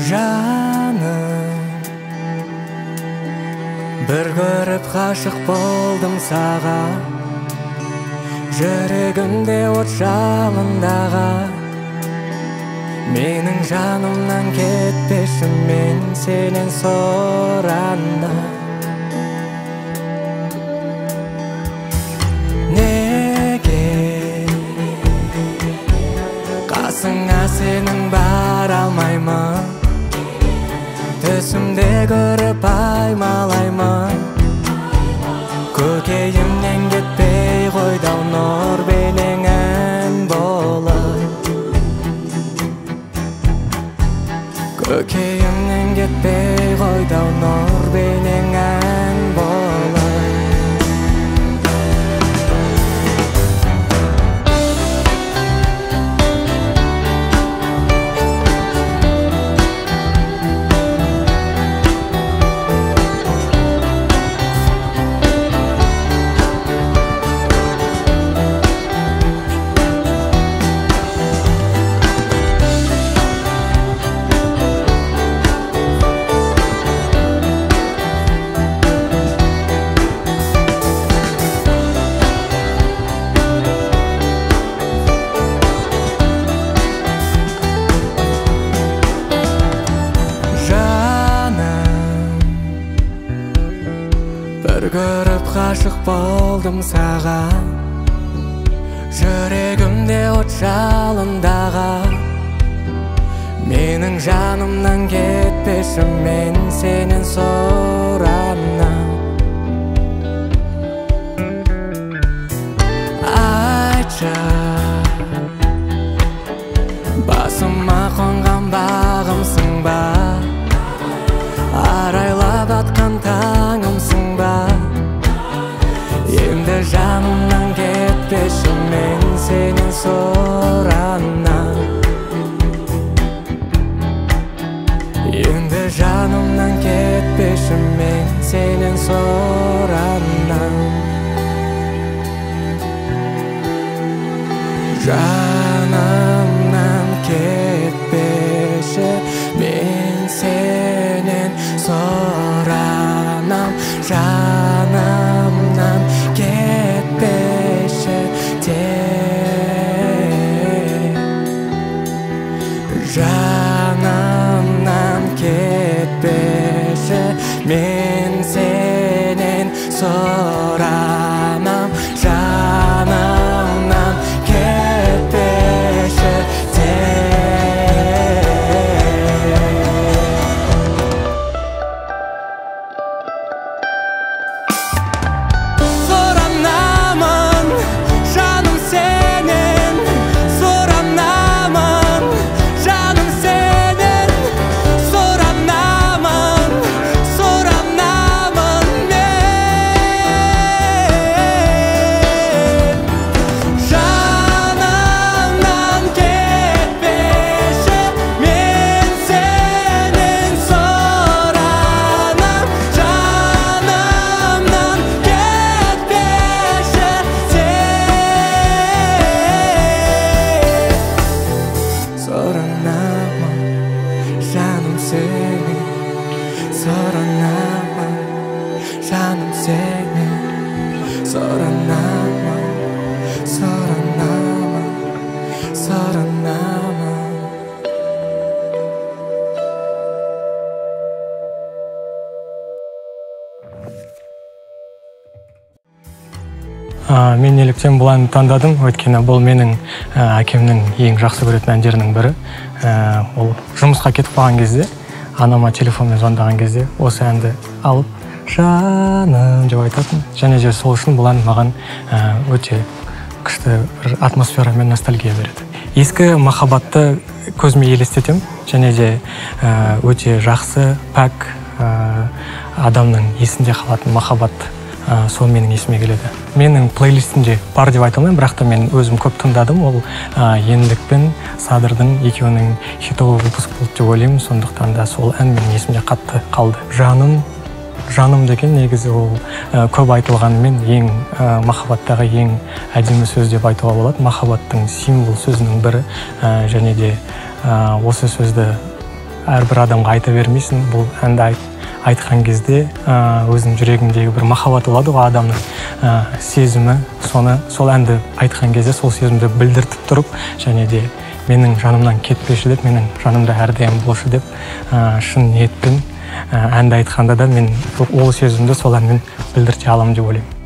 Жаным, bir görüp aşık boldum sağa, жүрегімде от жалындаға. Менің жанымнан кетпеші, мен сенен соранда. Неге қасыңа сенің бара алмаймын, түсімде көріп аймалаймын. Көкейімнен кетпей қойдау нұр бейнеңін болар. Көкейімнен кетпей қойдау нұр бейнеңін болар. Bir görüp aşık boldum саған, жүрегімде от жалындаға. Менің жанымнан кетпеші, мен сенен соранам. Айтшы, басыма қонған бағымсың ба, арайлап атқан таңымсың ба. Енді жанымнан кетпеші, мен сенен соранам. Енді жанымнан кетпеші, мен сенен соранам. Жанымнан кетпеші, мен сенен соранам. Жанымнан кетпеші тек, жанымнан кетпеші, мен сенен соранам. Жанымнан кетпеші Мен неліктен бұл әнді таңдадым, өйткені бұл менің әкемнің ең жақсы көретін әндерінің бірі. Ол жұмысқа кетіп қалған кезде, анама телефонмен звондаған кезде осы әнді алып, жаным деп айтатын. Және де сол үшін бұл ән маған өте күшті бір атмосфера мен ностальгия береді. Ескі махаббатты көзіме елестетем, және де өте жақсы, пәк адамның есінде қалатын махаббат сол менің есіме келеді. Менің плейлистімде бар деп айта алмаймын, бірақ та мен өзім көп тыңдадым. Ол Еңлік пен Садырдың екеуінің хитовый выпуск болды деп ойлаймын. Сондықтан да сол ән менің есімде қатты қалды. Жаным деген негізі ол көп айтылғанымен ең махаббаттағы ең әдемі сөз деп айтуға болады. Махаббаттың символ сөзінің бірі, және де осы сөзді әрбір адамға айта бермейсің. Бұл әнді айтқан кезде өзінің жүрегімдегі бір махаббат болады ғой, адамның сезімі, сол әнді айтқан кезде сол сезімді білдіртіп тұрып, және де менің жанымнан кетпеші деп, менің жанымда әрдайым болшы деп, шын ниетпен әнді айтқанда да мен ол сезімді сол әнмен білдірте аламын деп ойлаймын.